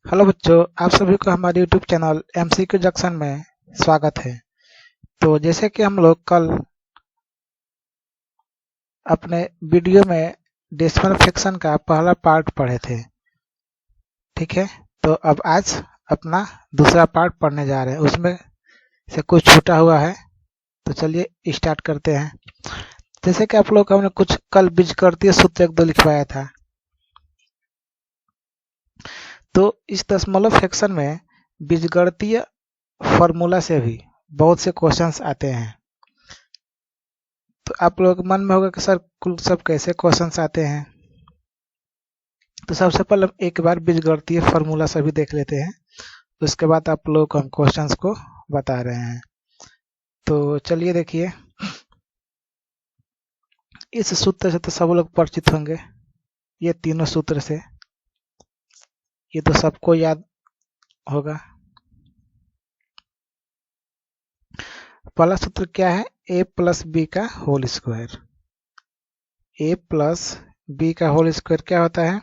Hello बच्चों, आप सभी को हमारे यूट्यूब चैनल एमसीक्यू जंक्शन में स्वागत है। तो जैसे कि हम लोग कल अपने वीडियो में डेसिमल फ्रैक्शन का पहला पार्ट पढ़े थे, ठीक है। तो अब आज अपना दूसरा पार्ट पढ़ने जा रहे हैं, उसमें से कुछ छूटा हुआ है। तो चलिए स्टार्ट करते हैं। जैसे कि आप लोग हमने कुछ कल बीजगणितीय सूत्र एक दो लिखवाया था, तो इस दशमलव फ्रैक्शन में बीजगणितीय फॉर्मूला से भी बहुत से क्वेश्चंस आते हैं। तो आप लोगों के मन में होगा कि सर कुल सब कैसे क्वेश्चंस आते हैं। तो सबसे पहले हम एक बार बीजगणितीय फार्मूला सभी देख लेते हैं, उसके बाद आप लोगों को हम क्वेश्चंस को बता रहे हैं। तो चलिए देखिए, इस सूत्र से तो सब लोग परिचित होंगे, ये तीनों सूत्र से ये तो सबको याद होगा। पहला सूत्र क्या है? a प्लस बी का whole square. a plus b का होल स्क्वायर क्या होता है?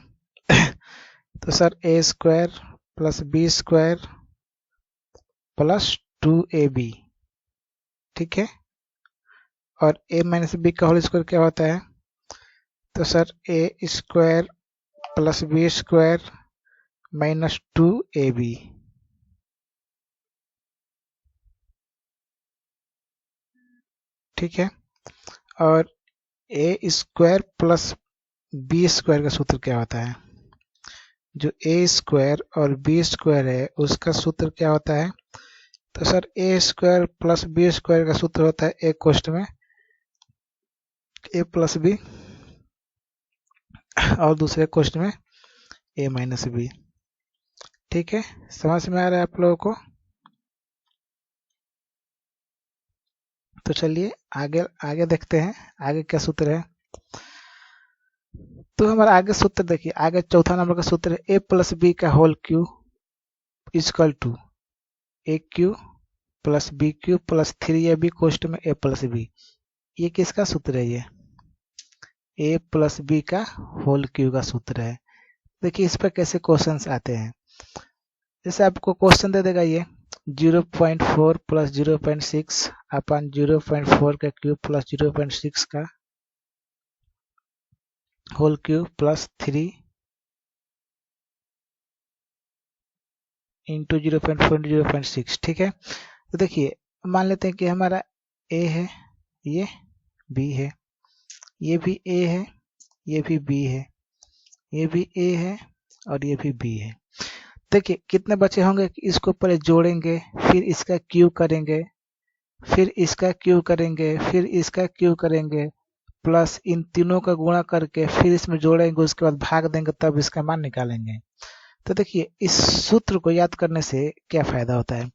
तो sir a square plus b square plus 2ab, ठीक है। और a माइनस बी का होल स्क्वायर क्या होता है? तो sir a square plus b square minus 2ab, ठीक है। और a square plus b square का सूत्र क्या होता है? जो a स्क्वायर और बी स्क्वायर है उसका सूत्र क्या होता है? तो sir a square plus b square का सूत्र होता है एक कोष्ठ में a प्लस बी और दूसरे कोष्ठ में a माइनस बी, ठीक है। समझ में आ रहा है आप लोगों को? तो चलिए आगे आगे देखते हैं आगे क्या सूत्र है। तो हमारा आगे सूत्र देखिए, आगे चौथा नंबर का सूत्र है a प्लस बी का whole cube equal to a cube plus b cube plus 3ab कोष्ठ में a प्लस बी। ये किसका सूत्र है? ये a प्लस बी का होल क्यूब का सूत्र है। देखिए इस पर कैसे क्वेश्चंस आते हैं। जैसे आपको क्वेश्चन दे देगा ये 0.4 प्लस 0.6 अपन 0.4 का क्यूब प्लस 0.6 का whole cube plus 3 into 0.4 into 0.6, ठीक है। तो देखिए मान लेते हैं कि हमारा a है, ये b है, ये भी a है, ये भी b है, ये भी a है और ये भी b है। देखिए कितने बचे होंगे कि इसको पहले जोड़ेंगे, फिर इसका क्यूब करेंगे, फिर इसका क्यूब करेंगे, फिर इसका क्यूब करेंगे, प्लस इन तीनों का गुणा करके फिर इसमें जोड़ेंगे, उसके बाद भाग देंगे, तब इसका मान निकालेंगे। तो देखिए इस सूत्र को याद करने से क्या फायदा होता है?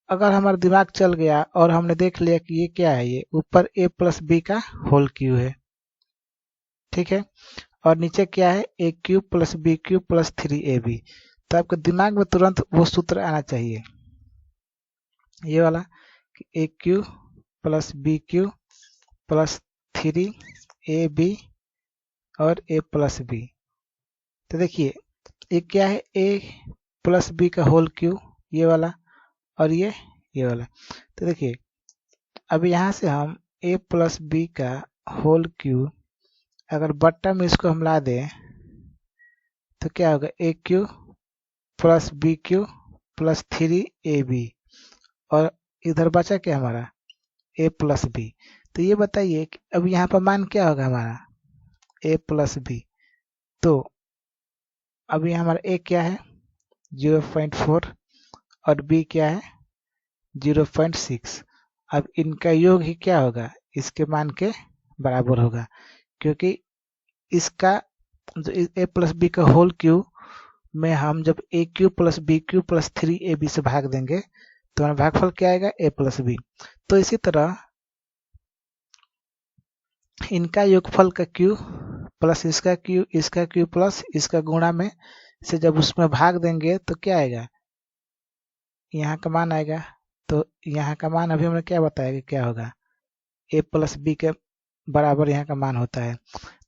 अगर हमारा दिमाग चल गया और हमने देख लिया कि ये क्या है, ये ऊपर a प्लस बी का होल क्यूब है, ठीक है, और नीचे क्या है? a cube plus b cube plus 3ab। तो आपके दिमाग में तुरंत वो सूत्र आना चाहिए, ये वाला कि a cube plus b cube plus 3ab और a प्लस बी। तो देखिए ये क्या है? a प्लस बी का होल क्यूब, ये वाला, और ये वाला। तो देखिए अब यहाँ से हम a प्लस बी का होल क्यूब अगर बट्टा में इसको हम ला दें तो क्या होगा? a cube plus b cube plus 3ab और इधर बचा क्या हमारा? a plus b. तो ये बताइए कि अब यहाँ पर मान क्या होगा हमारा? a plus b. तो अभी हमारा a क्या है? 0.4 और b क्या है? 0.6। अब इनका योग ही क्या होगा? इसके मान के बराबर होगा, क्योंकि इसका जो a प्लस बी का होल क्यूब में हम जब a cube plus b cube plus 3ab से भाग देंगे तो हमारा भागफल क्या आएगा? a plus b. तो इसी तरह इनका योगफल का क्यूब प्लस इसका क्यूब प्लस इसका गुणा में से जब उसमें भाग देंगे तो क्या आएगा? यहाँ का मान आएगा। तो यहाँ का मान अभी हमने क्या बताया कि क्या होगा? a प्लस बी के बराबर यहाँ का मान होता है।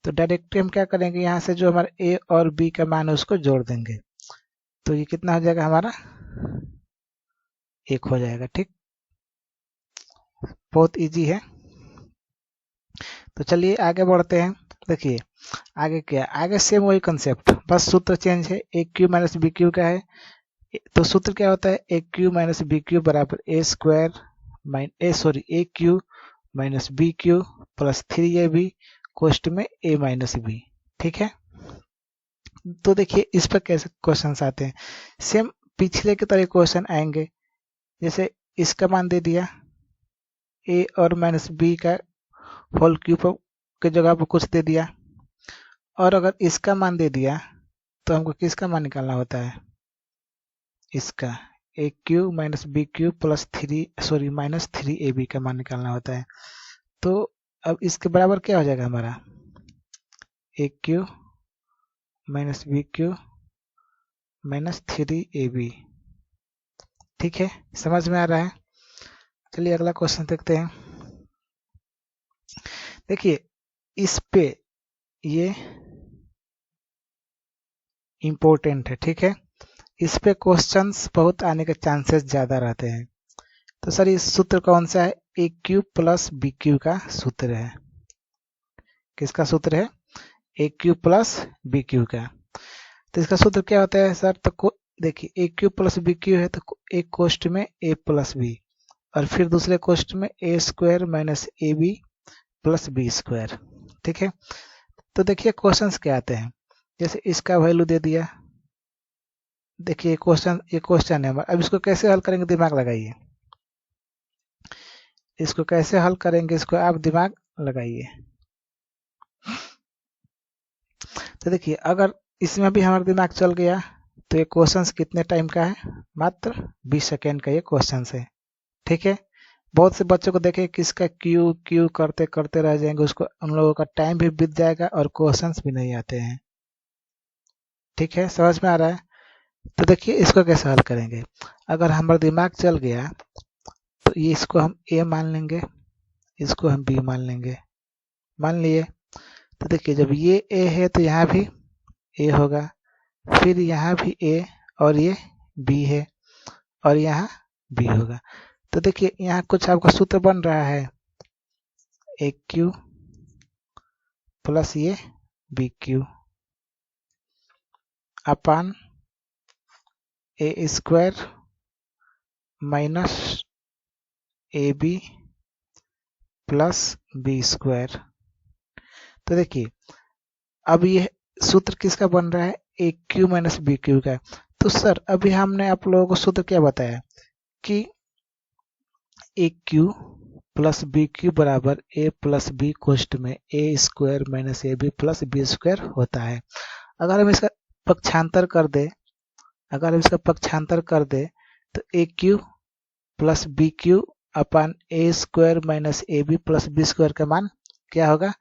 तो डायरेक्टली हम क्या करेंगे? यहाँ से जो हमारा a और b का मान है उसको जोड़ देंगे। तो ये कितना हो जाएगा हमारा 1 हो जाएगा। ठीक, बहुत इजी है। तो चलिए आगे बढ़ते हैं। देखिए आगे क्या, आगे सेम वही कंसेप्ट, बस सूत्र चेंज है। A cube minus b cube का है, तो सूत्र क्या होता है, a cube minus b cube बराबर a square a cube minus b cube plus 3ab कोष्ट में ए माइनस बी। ठीक है, तो देखिए इस पर कैसे क्वेश्चन आते हैं, सेम पिछले की तरह क्वेश्चन आएंगे। जैसे इसका मान दे दिया ए और माइनस बी का होल क्यूब के जगह पर कुछ दे दिया, और अगर इसका मान दे दिया तो हमको किसका मान निकालना होता है, इसका a cube minus b cube plus minus 3ab का मान निकालना होता है। तो अब इसके बराबर क्या हो जाएगा हमारा, a cube minus b cube minus 3ab। ठीक है, समझ में आ रहा है। चलिए अगला क्वेश्चन देखते हैं। देखिए इस पे ये इम्पोर्टेंट है। ठीक है, इस पे क्वेश्चंस बहुत आने के चांसेस ज्यादा रहते हैं। तो सर इस सूत्र कौन सा है, a cube plus b cube का सूत्र है। किसका सूत्र है, a cube plus b cube का। तो इसका सूत्र क्या होता है सर, तो देखिए ए क्यू प्लस बी क्यू है तो एक कोष्ट में ए प्लस बी, और फिर दूसरे कोष्ट में a square minus a b plus b square. ठीक है, तो देखिए क्वेश्चंस क्या आते हैं, जैसे इसका वैल्यू दे दिया। देखिए ये क्वेश्चन है हमारा। अब इसको कैसे हल करेंगे, दिमाग लगाइए। इसको कैसे हल करेंगे, इसको आप दिमाग लगाइए। तो देखिए अगर इसमें भी हमारा दिमाग चल गया तो ये क्वेश्चंस कितने टाइम का है, मात्र 20 सेकेंड का ये क्वेश्चंस है। ठीक है, बहुत से बच्चों को देखे किसका क्यू क्यू करते करते रह जाएंगे, उसको उन लोगों का टाइम भी बीत जाएगा और क्वेश्चंस भी नहीं आते हैं। ठीक है, समझ में आ रहा है। तो देखिए इसको कैसे हल करेंगे, अगर हमारा दिमाग चल गया तो ये इसको हम ए मान लेंगे, इसको हम बी मान लेंगे। मान लिए, तो देखिए जब ये ए है तो यहाँ भी ए होगा, फिर यहाँ भी ए, और ये बी है, और यहाँ बी होगा। तो देखिए यहाँ कुछ आपका सूत्र बन रहा है, ए क्यू प्लस ये b cube upon a square minus a b plus b square. तो देखिए अब ये सूत्र किसका बन रहा है, a cube minus b cube का। तो सर अभी हमने आप लोगों को सूत्र क्या बताया कि a cube plus b cube बराबर ए प्लस बी कोष्ट में a square minus a b plus b square होता है। अगर हम इसका पक्षांतर कर दे, तो a cube plus b cube upon a square minus a b plus b square का मान क्या होगा।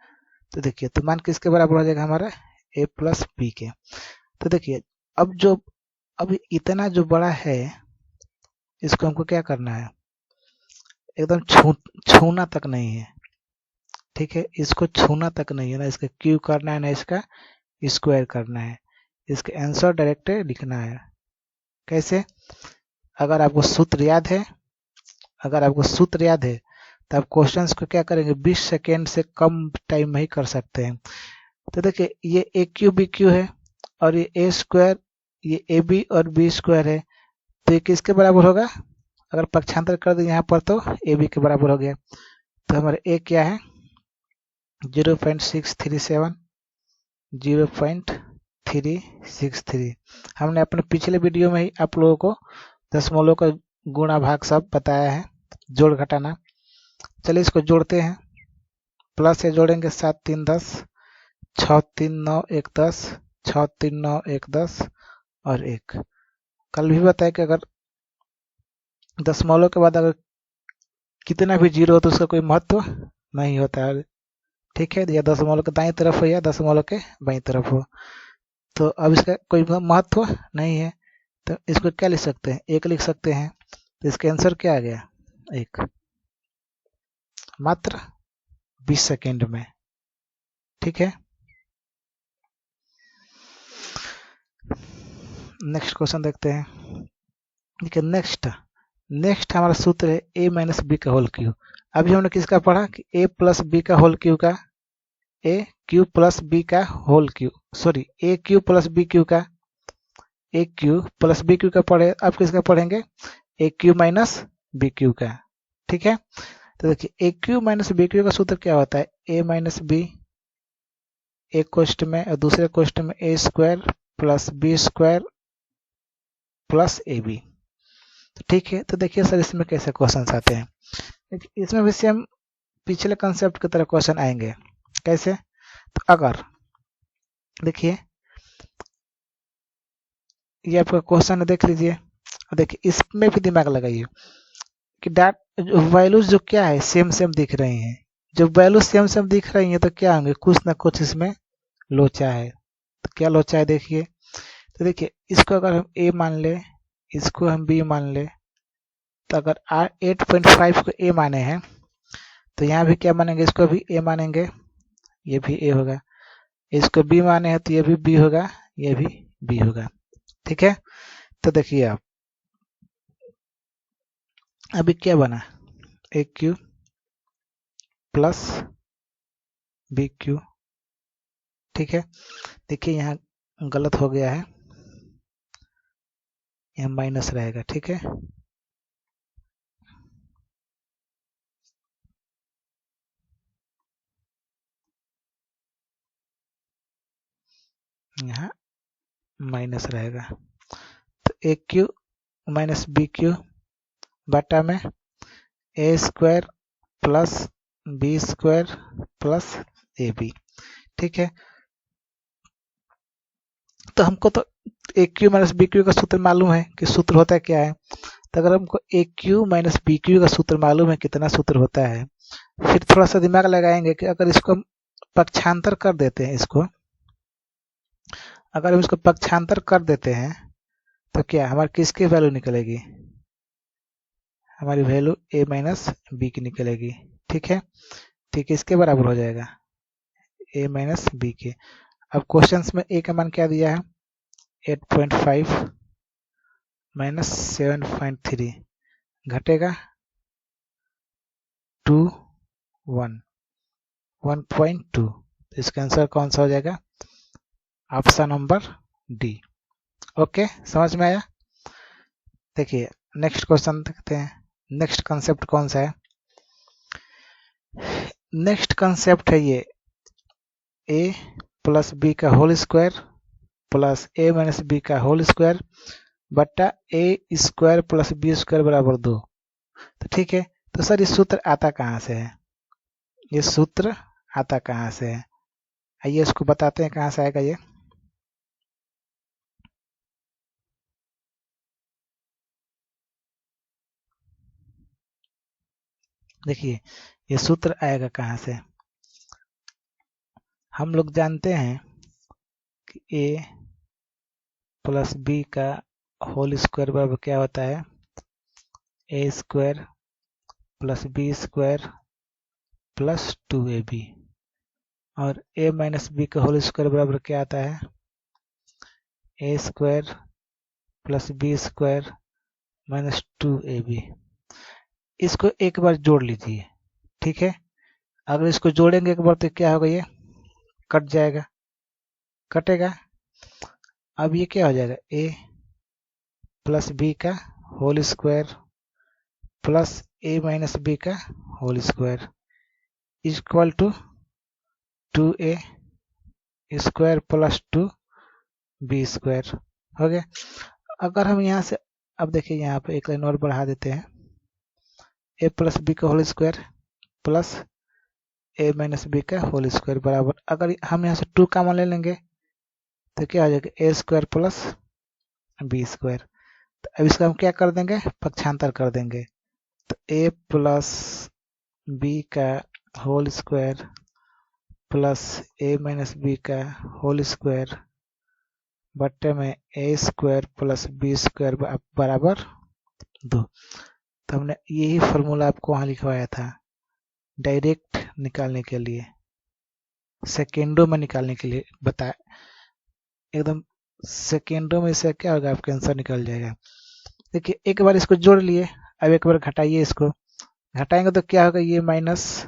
तो देखिए तो मान किसके बराबर हो जाएगा हमारा, ए प्लस बी के। तो देखिए अब इतना जो बड़ा है इसको हमको क्या करना है, एकदम छूना तक नहीं है। ठीक है, इसको छूना तक नहीं है, ना इसका क्यू करना है ना इसका स्क्वायर करना है, इसका आंसर डायरेक्ट लिखना है। कैसे, अगर आपको सूत्र याद है तो आप क्वेश्चंस को क्या करेंगे, 20 सेकेंड से कम टाइम में ही कर सकते हैं। तो देखिए ये ए क्यू बी क्यू है, और ये ए स्क्वायर, ये ए बी और बी स्क्वायर है, तो ये किसके बराबर होगा, अगर पक्षांतर कर दें यहाँ पर तो ए बी के बराबर हो गया। तो हमारे ए क्या है 0.637, 0.363। हमने अपने पिछले वीडियो में ही आप लोगों को दशमलव का गुणा भाग सब बताया है, जोड़ घटाना। चलिए इसको जोड़ते हैं, प्लस से जोड़ेंगे 7 3 10, 6 3 9 1 10, 6 3 9 1 10 और 1। कल भी बताया कि अगर दशमलव के बाद अगर कितना भी जीरो हो तो उसका कोई महत्व नहीं होता है। ठीक है, या दशमलव के दाईं तरफ हो या दशमलव के बाईं तरफ हो, तो अब इसका कोई महत्व नहीं है। तो इसको क्या लिख सकते हैं, 1 लिख सकते हैं। तो इसका आंसर क्या आ गया, 1, मात्र 20 सेकेंड में। ठीक है, नेक्स्ट क्वेश्चन देखते हैं। देखिए नेक्स्ट हमारा सूत्र है a माइनस बी का होल क्यू। अभी हमने किसका पढ़ा कि a प्लस बी का होल क्यू का a क्यू प्लस बी का whole cube, sorry a cube plus b cube का a cube plus b cube का पढ़े। अब किसका पढ़ेंगे a cube minus b cube का। ठीक है, तो देखिए a cube minus b cube का सूत्र क्या होता है, a माइनस बी एक क्वेश्चन में और दूसरे क्वेश्चन में a square plus b square plus a b. तो ठीक है, तो देखिए सर इसमें कैसे क्वेश्चन आते हैं। इसमें भी सेम पिछले कंसेप्ट की तरह क्वेश्चन आएंगे। कैसे, तो अगर देखिए ये आपका क्वेश्चन देख लीजिए, देखिए इसमें भी दिमाग लगाइए कि वैल्यूज जो क्या है सेम सेम दिख रही हैं। जब वैल्यू सेम सेम दिख रही हैं तो क्या होंगे, कुछ ना कुछ इसमें लोचा है। तो क्या लोचा है देखिए, तो देखिए इसको अगर हम a मान ले, इसको हम b मान ले, तो अगर 8.5 को a माने हैं तो यहाँ भी क्या मानेंगे, इसको भी a मानेंगे, ये भी a होगा। इसको b माने हैं तो ये भी b होगा, ये भी b होगा। ठीक है, तो देखिए आप अभी क्या बना, a cube plus b cube. ठीक है, देखिए यहाँ गलत हो गया है, यहाँ माइनस रहेगा। ठीक है, यहाँ माइनस रहेगा। तो a cube minus b cube बटा में a square plus b square plus a b. ठीक है, तो हमको तो a cube minus b cube का सूत्र मालूम है कि सूत्र होता है क्या है। तो अगर हमको ए क्यू माइनस बी क्यू का सूत्र मालूम है कितना सूत्र होता है, फिर थोड़ा सा दिमाग लगाएंगे कि अगर इसको पक्षांतर कर देते हैं, इसको अगर हम इसको पक्षांतर कर देते हैं तो क्या हमारी किसकी वैल्यू निकलेगी, हमारी वैल्यू a माइनस बी की निकलेगी। ठीक है, ठीक है, इसके बराबर हो जाएगा a माइनस बी के। अब क्वेश्चंस में a का मान क्या दिया है, 8.5 माइनस 7.3 घटेगा 2 1 1.2। तो इसका आंसर कौन सा हो जाएगा, ऑप्शन नंबर डी। ओके, समझ में आया। देखिए नेक्स्ट क्वेश्चन देखते हैं। नेक्स्ट कंसेप्ट कौन सा है, नेक्स्ट कंसेप्ट है ये a प्लस बी का whole square plus a minus b का होल स्क्वायर बटा a square plus b square बराबर 2। तो ठीक है, तो सर ये सूत्र आता कहाँ से है, ये सूत्र आता कहाँ से है, आइए इसको बताते हैं कहाँ से आएगा ये। देखिए ये सूत्र आएगा कहाँ से, हम लोग जानते हैं कि a प्लस बी का होल स्क्वायर बराबर क्या होता है, a square plus b square plus 2ab, और a माइनस बी का होल स्क्वायर बराबर क्या आता है, a square plus b square minus 2ab। इसको एक बार जोड़ लीजिए। ठीक है, अगर इसको जोड़ेंगे एक बार तो क्या होगा, ये कट जाएगा, कटेगा। अब ये क्या हो जाएगा, a प्लस बी का whole square plus a minus b का whole square equal to 2a square plus 2b square हो गया। अगर हम यहाँ से अब देखिए यहाँ पे एक लाइन और बढ़ा देते हैं, a प्लस बी का whole square plus a minus b का होल स्क्वायर बराबर, अगर हम यहाँ से 2 कॉमन ले लेंगे तो क्या हो जाएगा, a square plus b square. तो अब इसका हम क्या कर देंगे, पक्षांतर कर देंगे। तो a प्लस बी का whole square plus a minus b का होल स्क्वायर बट्टे में a square plus b square बराबर 2। तो हमने यही फॉर्मूला आपको वहां लिखवाया था डायरेक्ट निकालने के लिए, सेकेंडों में निकालने के लिए बताया, एकदम सेकेंडों में इससे क्या होगा, आपका आंसर निकल जाएगा। देखिए एक बार इसको जोड़ लिए, अब एक बार घटाइए, इसको घटाएंगे तो क्या होगा, ये माइनस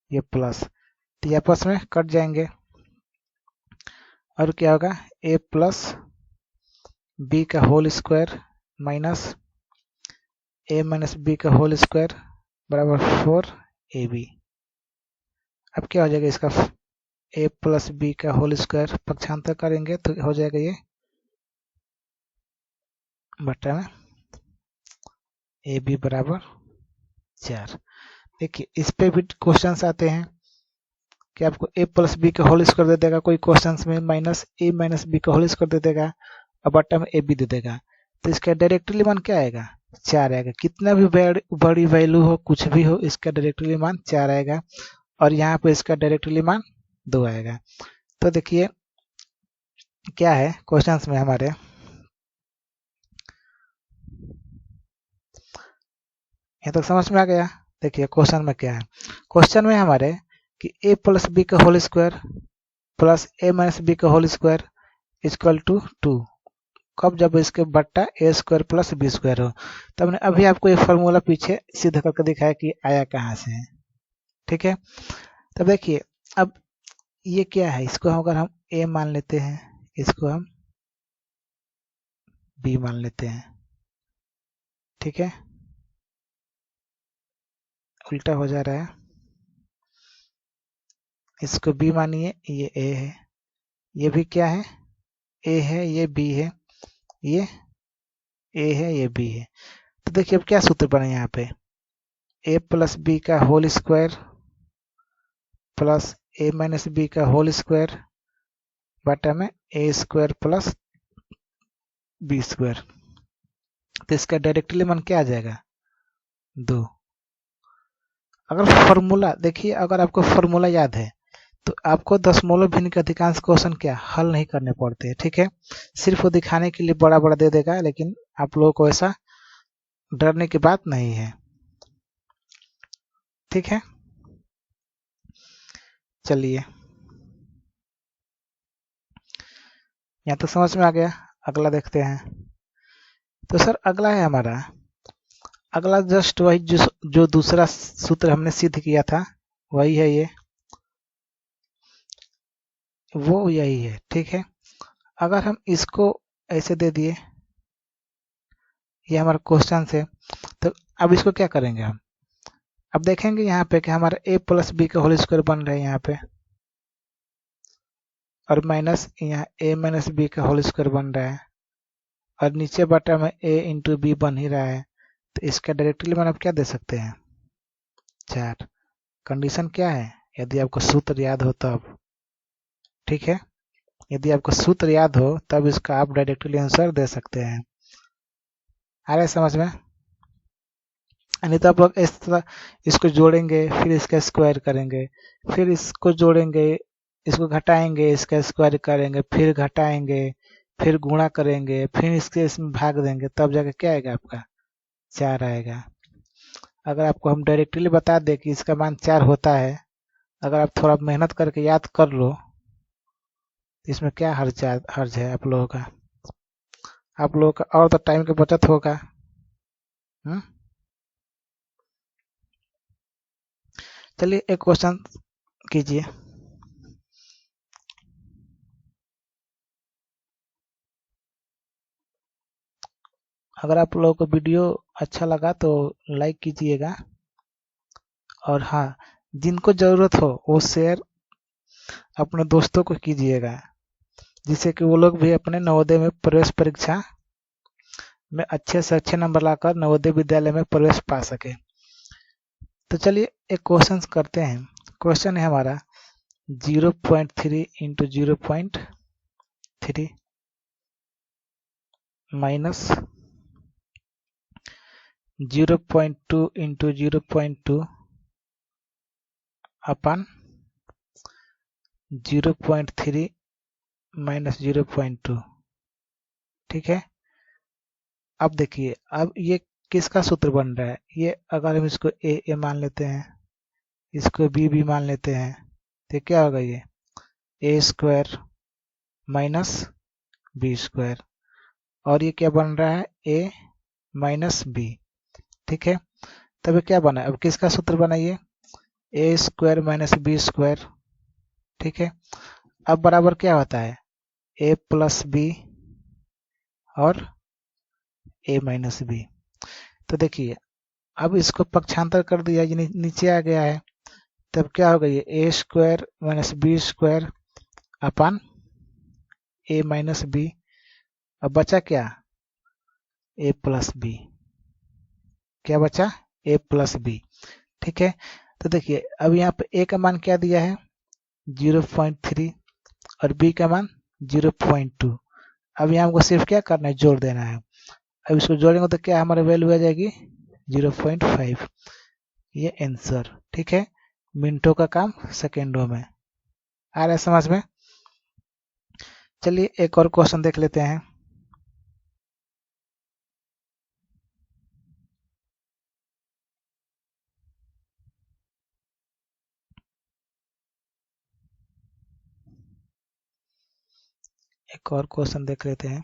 ये प्लस, तो ये आपस में कट जाएंगे और क्या होगा, ए प्लस बी का होल स्क्वायर माइनस ए माइनस बी का होल स्क्वायर बराबर 4ab। अब क्या हो जाएगा, इसका ए प्लस बी का होल स्क्वायर पक्षांतर करेंगे तो हो जाएगा ये बटा में ए बी बराबर 4। देखिए इस पे भी क्वेश्चंस आते हैं कि आपको ए प्लस बी का होल स्क्वायर दे देगा, कोई क्वेश्चंस में माइनस ए माइनस बी का होल स्क्वायर दे देगा और बटा में ए बी दे देगा, तो इसका डायरेक्टली मान क्या आएगा, 4 आएगा। कितना भी बड़ी वैल्यू हो, कुछ भी हो, इसका डायरेक्टली मान 4 आएगा और यहाँ पे इसका डायरेक्टली मान 2 आएगा। तो देखिए क्या है क्वेश्चंस में हमारे, ये तो समझ में आ गया। देखिए क्वेश्चन में क्या है, क्वेश्चन में हमारे कि ए प्लस बी का होल स्क्वायर प्लस ए माइनस बी का होल स्क्वायर इक्वल टू 2, कब, जब इसके बट्टा ए स्क्वायर प्लस बी स्क्वायर हो। तो हमने अभी आपको ये फॉर्मूला पीछे सिद्ध करके दिखाया कि आया कहाँ से है, ठीक है। तब देखिए अब ये क्या है, इसको अगर हम ए मान लेते हैं, इसको हम बी मान लेते हैं, ठीक है, उल्टा हो जा रहा है, इसको बी मानिए, ये ए है, ये भी क्या है, ए है, ये बी है, ये ए है, ये बी है। तो देखिए अब क्या सूत्र बने यहाँ पे, ए प्लस बी का होल स्क्वायर प्लस ए माइनस बी का होल स्क्वायर बटा में a square plus b square. तो इसका डायरेक्टली मान क्या आ जाएगा, 2। अगर फॉर्मूला देखिए, अगर आपको फॉर्मूला याद है तो आपको दशमलव भिन्न के अधिकांश क्वेश्चन क्या हल नहीं करने पड़ते हैं, ठीक है। सिर्फ वो दिखाने के लिए बड़ा बड़ा दे देगा, लेकिन आप लोगों को ऐसा डरने की बात नहीं है, ठीक है। चलिए यहाँ तक समझ में आ गया, अगला देखते हैं। तो सर अगला है हमारा, अगला जस्ट वही जो दूसरा सूत्र हमने सिद्ध किया था वही है, ये वो यही है, ठीक है। अगर हम इसको ऐसे दे दिए, ये हमारा क्वेश्चन है, तो अब इसको क्या करेंगे हम, अब देखेंगे यहाँ पे कि हमारा ए प्लस बी का होल स्क्वायर बन रहा है यहाँ पे, और माइनस यहाँ ए माइनस बी का होल स्क्वायर बन रहा है, और नीचे बटा में ए इंटू बी बन ही रहा है। तो इसका डायरेक्टली मान आप क्या दे सकते हैं, 4। कंडीशन क्या है, यदि आपको सूत्र याद हो तब, ठीक है, यदि आपको सूत्र याद हो तब इसका आप डायरेक्टली आंसर दे सकते हैं। आ रहा है समझ में, नहीं तो आप लोग इस तरह इसको जोड़ेंगे, फिर इसका स्क्वायर करेंगे, फिर इसको जोड़ेंगे, इसको घटाएंगे, इसका स्क्वायर करेंगे, फिर घटाएंगे, फिर गुणा करेंगे, फिर इसके इसमें भाग देंगे, तब जाके क्या आएगा, आपका 4 आएगा। अगर आपको हम डायरेक्टली बता दें कि इसका मान 4 होता है, अगर आप थोड़ा मेहनत करके याद कर लो, इसमें क्या हर्ज है आप लोगों का, आप लोगों का और तो टाइम की बचत होगा। चलिए एक क्वेश्चन कीजिए। अगर आप लोगों को वीडियो अच्छा लगा तो लाइक कीजिएगा, और हाँ, जिनको ज़रूरत हो वो शेयर अपने दोस्तों को कीजिएगा, जिससे कि वो लोग भी अपने नवोदय में प्रवेश परीक्षा में अच्छे से अच्छे नंबर लाकर नवोदय विद्यालय में प्रवेश पा सके। तो चलिए एक क्वेश्चन करते हैं। क्वेश्चन है हमारा 0.3 इंटू 0.3 माइनस 0.2 इंटू 0.2 अपन 0.3 माइनस 0.2, ठीक है। अब देखिए, अब ये किसका सूत्र बन रहा है, ये अगर हम इसको ए मान लेते हैं, इसको बी मान लेते हैं, तो क्या होगा, ये a square minus b square, और ये क्या बन रहा है ए माइनस बी। ठीक है, तब क्या बना, अब किसका सूत्र बनाइए, ए स्क्वायर माइनस बी स्क्वायर। ठीक है, अब बराबर क्या होता है ए प्लस बी और ए माइनस बी। तो देखिए अब इसको पक्षांतर कर दिया, ये नीचे आ गया है, तब क्या होगा ये a square minus b square अपन ए माइनस बी। अब बचा क्या ए प्लस बी, क्या बचा ए प्लस बी। ठीक है, तो देखिए अब यहाँ पे ए का मान क्या दिया है 0.3 और बी का मान 0.2। अब यहाँ हमको सिर्फ क्या करना है जोड़ देना है। अब इसको जोड़ेंगे तो क्या हमारी वैल्यू आ जाएगी 0.5, ये आंसर। ठीक है, मिनटों का काम सेकेंडों में। आ रहा है समझ में। चलिए एक और क्वेश्चन देख लेते हैं। एक और क्वेश्चन देख लेते हैं।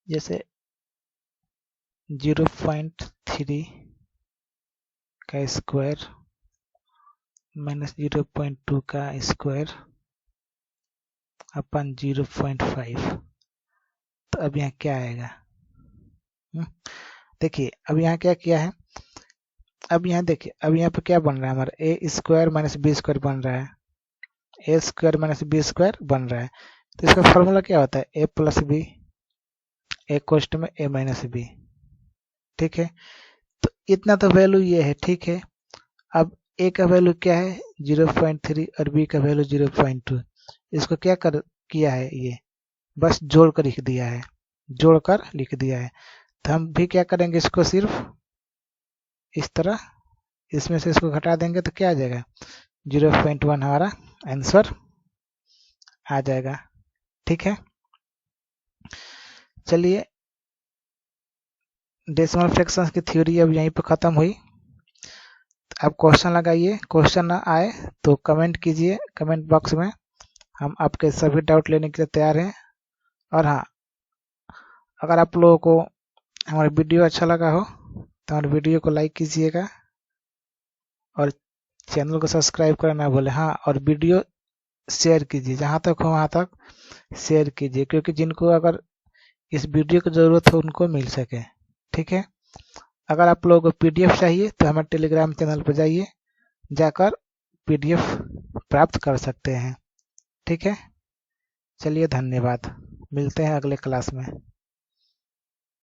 जैसे 0.3 का स्क्वायर माइनस 0.2 का स्क्वायर अपन 0.5, तो अब यहाँ क्या आएगा। देखिए अब यहाँ क्या किया है, अब यहाँ देखिए अब यहाँ पे क्या बन रहा है हमारा ए स्क्वायर माइनस बी स्क्वायर बन रहा है, ए स्क्वायर माइनस बी स्क्वायर बन रहा है। तो इसका फॉर्मूला क्या होता है ए प्लस बी, ए कोष्ट में ए माइनस बी। ठीक है, तो इतना तो वैल्यू ये है। ठीक है, अब ए का वैल्यू क्या है 0.3 और बी का वैल्यू 0.2। इसको क्या कर किया है, ये बस जोड़ कर लिख दिया है, जोड़कर लिख दिया है। तो हम भी क्या करेंगे, इसको सिर्फ इस तरह इसमें से इसको घटा देंगे तो क्या आ जाएगा 0.1 हमारा आंसर आ जाएगा। ठीक है, चलिए डेसिमल फ्रैक्शंस की थ्योरी अब यहीं पर खत्म हुई। आप क्वेश्चन लगाइए, क्वेश्चन ना आए तो कमेंट कीजिए कमेंट बॉक्स में, हम आपके सभी डाउट लेने के लिए तैयार हैं। और हाँ, अगर आप लोगों को हमारा वीडियो अच्छा लगा हो तो हमारे वीडियो को लाइक कीजिएगा और चैनल को सब्सक्राइब करना ना भूलें। हाँ, और वीडियो शेयर कीजिए, जहाँ तक हो वहाँ तक शेयर कीजिए, क्योंकि जिनको अगर इस वीडियो की ज़रूरत हो उनको मिल सके। ठीक है, अगर आप लोगों को पीडीएफ चाहिए तो हमारे टेलीग्राम चैनल पर जाइए, जाकर पीडीएफ प्राप्त कर सकते हैं। ठीक है, चलिए धन्यवाद, मिलते हैं अगले क्लास में।